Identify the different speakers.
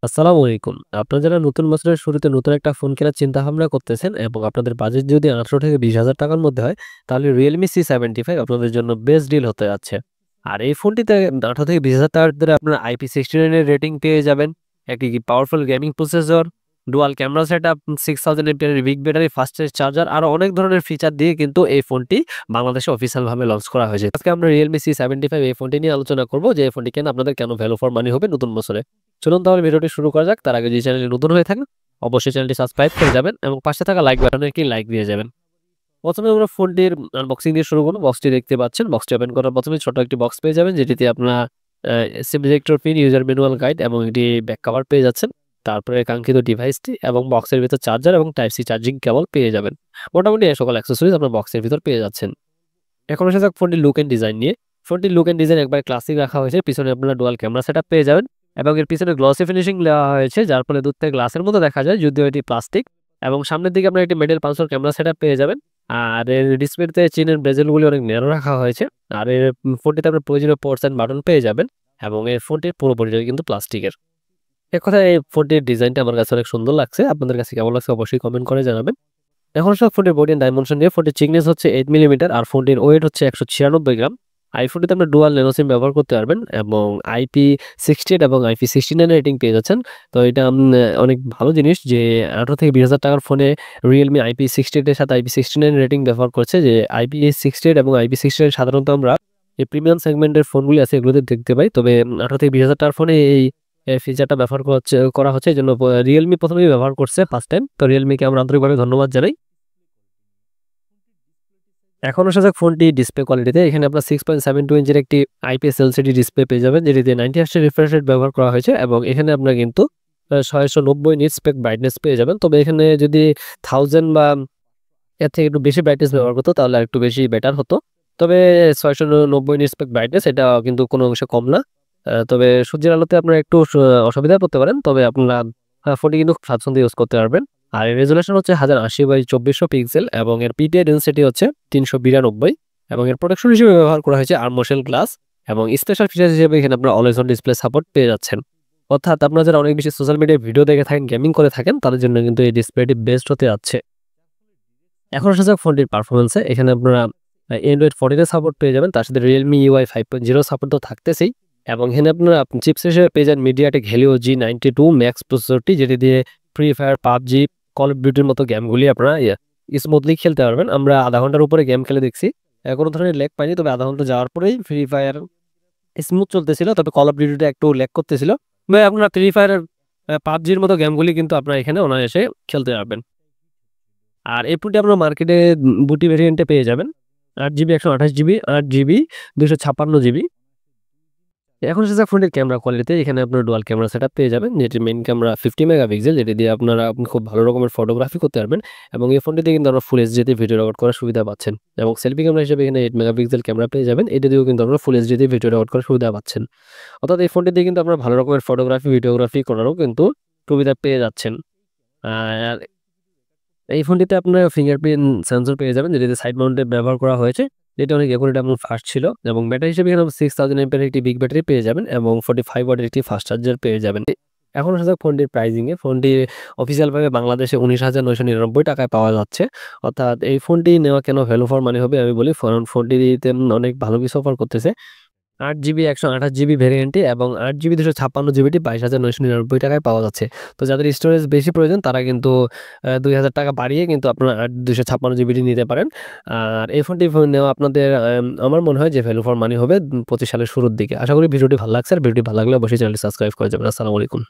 Speaker 1: আসসালামু আলাইকুম। আপনারা যারা নতুন বছরের শুরুতে নতুন একটা ফোন কেনার চিন্তাভাবনা করতেছেন এবং আপনাদের বাজেট যদি ১৮ থেকে ২০,০০০ টাকার মধ্যে হয়, তাহলে Realme C75 আপনাদের জন্য বেস্ট ডিল হতে যাচ্ছে। আর এই ফোনটিতে ১৮ থেকে ২০,০০০ টাকার ভিতরে আপনারা IP69 এর রেটিং পেয়ে যাবেন। একটি powerful gaming processor, dual camera setup, 6000 MPR big battery, fast charger আরো অনেক ধরনের ফিচার দিয়ে কিন্তু এই ফোনটি বাংলাদেশে অফিসিয়াল ভাবে লঞ্চ করা হয়েছে। আজকে আমরা Realme C75 এই ফোনটি নিয়ে আলোচনা করব যে এই ফোনটি কেন আপনাদের কেন ভ্যালু ফর মানি হবে নতুন বছরে। চলুন তাহলে ভিডিওটি শুরু করা যাক। তার আগে যে চ্যানেলে নতুন হয়ে থাকেন অবশ্যই চ্যানেলটি সাবস্ক্রাইব করে যাবেন এবং পাশে থাকা লাইক বাটনে একটি লাইক দিয়ে যাবেন। প্রথমে আমরা ফোনটির আনবক্সিং দিয়ে শুরু করব। বক্সটি দেখতে পাচ্ছেন। বক্সটি ওপেন করার প্রথমে ছোট একটি বক্স পেয়ে যাবেন যেটিতে আপনারা সিম ejector pin, user manual guide এবং একটি ব্যাক কভার পেয়ে যাচ্ছেন। তারপরে কাঙ্ক্ষিত ডিভাইসটি এবং বক্সের ভিতর চার্জার এবং টাইপ সি চার্জিং কেবল পেয়ে যাবেন। মোটামুটি এই সকল অ্যাক্সেসরিজ আপনার বক্সের ভিতর পেয়ে যাচ্ছেন। এখন আসা যাক ফোনটির লুক এন্ড ডিজাইন নিয়ে। ফোনটির লুক এন্ড ডিজাইন একবারে ক্লাসিক রাখা হয়েছে। পিছনে আপনারা ডুয়াল ক্যামেরা সেটআপ পেয়ে যাবেন এবং এর পিছনে গ্লসি ফিনিশিং দেওয়া হয়েছে, যার ফলে দূর থেকে গ্লাসের মতো দেখা যায়, যদিও এটি প্লাস্টিক। এবং সামনের দিকে আপনারা একটি মেটাল পালসার ক্যামেরা সেটআপ পেয়ে যাবেন। আর এর ডিসপ্লেতে চীনের বেজেলগুলি অনেক ন্যারো রাখা হয়েছে। আর এর ফোনটিতে আপনার প্রয়োজনীয় পোর্টস এন্ড বাটন পেয়ে যাবেন এবং এর ফোনটির পুরো বডিটাই কিন্তু প্লাস্টিকের। এক কথায় এই ফোনটির ডিজাইনটা আমার কাছে অনেক সুন্দর লাগছে। আপনাদের কাছে কেমন লাগছে অবশ্যই কমেন্ট করে জানাবেন। এখন সব ফোনের বডি এন্ড ডাইমেনশন নিয়ে। ফোনটির থিকনেস হচ্ছে 8 মিলিমিটার আর ফোনটির ওয়েট হচ্ছে 196 গ্রাম। আইফোনটিতে আপনি ডুয়াল ন্যানো সিম ব্যবহার করতে পারবেন এবং IP68 এবং IP69 রেটিং পেয়ে যাচ্ছেন। তো এটা অনেক ভালো জিনিস যে ১৮ থেকে ২০,০০০ টাকার ফোনে Realme IP68 এর সাথে IP69 রেটিং ব্যবহার করছে। যে IP68 এবং IP69 সাধারণত আমরা এই প্রিমিয়াম সেগমেন্টের ফোনগুলি আছে এগুলোতে দেখতে পাই। তবে ১৮ থেকে ২০,০০০ টাকার ফোনে এই ফিচারটা ব্যবহার করা হচ্ছে। এজন্য Realme প্রথমেই ব্যবহার করছে ফার্স্ট টাইম। তো Realme কে আমরা আন্তরিকভাবে ধন্যবাদ জানাই। এখন আসা যাক ফোনটি ডিসপ্লে কোয়ালিটিতে। এখানে আপনার 6.72 ইঞ্চির একটি IPS LCD ডিসপ্লে পেয়ে যাবেন যেটিতে 90 হার্টজ রিফ্রেশ রেট ব্যবহার করা হয়েছে এবং এখানে আপনার কিন্তু ৬৯০ নিটস স্পেক ব্রাইটনেস পেয়ে যাবেন। তবে এখানে যদি 1000 বা এর থেকে একটু বেশি ব্রাইটনেস ব্যবহার করতো তাহলে আরেকটু বেশি বেটার হতো। তবে ৬৯০ নিটস স্পেক ব্রাইটনেস এটা কিন্তু কোনো অংশে কম না। তবে সূর্যের আলোতে আপনারা একটু অসুবিধায় পড়তে পারেন। তবে আপনারা ফোনটি কিন্তু খুব স্বাচ্ছন্দ্যে ইউজ করতে পারবেন। আর এর রেজোলিউশন হচ্ছে 1080x2400 পিক্সেল এবং এর পিটিআই ডেনসিটি হচ্ছে ৩৯২ এবং এর প্রোটেকশন হিসেবে ব্যবহার করা হয়েছে আর্মশেল গ্লাস এবং স্পেশাল ফিচার হিসেবে এখানে আপনারা অলওয়েজ অন ডিসপ্লে সাপোর্ট পেয়ে যাচ্ছেন। অর্থাৎ আপনারা যারা অনেক বেশি সোশ্যাল মিডিয়ায় ভিডিও দেখে থাকেন, গেমিং করে থাকেন, তাদের জন্য কিন্তু এই ডিসপ্লেটি বেস্ট হতে যাচ্ছে। এখন আসা যাক ফোনটির পারফরম্যান্সে। এখানে আপনারা Android 14 এর সাপোর্ট পেয়ে যাবেন। তার সাথে Realme UI 5.0 সাপোর্ট তো থাকতেছেই এবং এখানে আপনারা চিপস হিসেবে পেয়ে যান MediaTek Helio G92 Max প্রসেসরটি, যেটি দিয়ে free fire, PUBG, call of ডিউটির মতো গেমগুলি আপনারা স্মুথলি খেলতে পারবেন। আমরা আধা ঘন্টার উপরে গেম খেলে দেখছি, কোনো ধরনের ল্যাগ পাইনি। তবে আধা ঘন্টা যাওয়ার পরেই ফ্রি ফায়ার স্মুথ চলতেছিল, তবে কল অফ ডিউটিটা একটু ল্যাগ করতেছিল। তবে আপনারা ফ্রি ফায়ার, PUBGর মতো গেমগুলি কিন্তু আপনারা এখানে অনায়াসে খেলতে পারবেন। আর এই ফোনটি আপনারা মার্কেটে দুটি ভেরিয়েন্টে পেয়ে যাবেন। 8GB 128GB, 8GB 256GB। এখন আসা যাক ফোনটির ক্যামেরা কোয়ালিটিতে। এখানে আপনারা ডুয়াল ক্যামেরা সেটআপ পেয়ে যাবেন, যেটির মেইন ক্যামেরা 50 মেগাপিক্সেল, যেটি দিয়ে আপনি খুব ভালো রকমের ফটোগ্রাফি করতে পারবেন এবং এই ফোনটিতে কিন্তু আপনারা ফুল এইচডিতে ভিডিও রেকর্ড করার সুবিধা পাচ্ছেন এবং সেলফি ক্যামেরা হিসেবে এখানে 8 মেগাপিক্সেল ক্যামেরা পেয়ে যাবেন। এটা দিয়েও কিন্তু আপনারা ফুল এইচডিতে ভিডিও রেকর্ড করার সুবিধা পাচ্ছেন। অর্থাৎ এই ফোনটি দিয়ে কিন্তু আপনারা ভালো রকমের ফটোগ্রাফি, ভিডিওগ্রাফি করারও কিন্তু সুবিধা পেয়ে যাচ্ছেন। আর এই ফোনটিতে আপনারা ফিঙ্গারপ্রিন্ট সেন্সর পেয়ে যাবেন, যেটিতে সাইড মাউন্টে ব্যবহার করা হয়েছে, যেটা অনেক অ্যাকুরেট এবং ফাস্ট ছিল এবং ব্যাটারি হিসেবে এখানে 6000 এমপিআর একটি বিগ ব্যাটারি পেয়ে যাবেন এবং 45 ওয়াটের একটি ফাস্ট চার্জার পেয়ে যাবেন। এখন আসা যাক ফোনটির প্রাইজিং এ। ফোনটি অফিসিয়ালভাবে বাংলাদেশে ১৯,৯৯৯ টাকায় পাওয়া যাচ্ছে। অর্থাৎ এই ফোনটি নেওয়া কেন ভ্যালু ফর মানি হবে আমি বলি, কারণ ফোনটিতে অনেক ভালো কিছু অফার করতেছে। 8GB 128GB ভেরিয়েন্টটি এবং 8GB 256GBটি 22,999 টাকায় পাওয়া যাচ্ছে। তো যাদের স্টোরেজ বেশি প্রয়োজন তারা কিন্তু ২,০০০ টাকা বাড়িয়ে কিন্তু আপনারা 256GBটি নিতে পারেন। আর এই ফোনটি নেওয়া আপনাদের আমার মনে হয় যে ভ্যালু ফর মানি হবে 25 সালের শুরুর দিকে। আশা করি ভিডিওটি ভালো লাগছে। আর ভিডিওটি ভালো লাগলে অবশ্যই চ্যানেলটি সাবস্ক্রাইব করে যাবেন। আসসালামু আলাইকুম।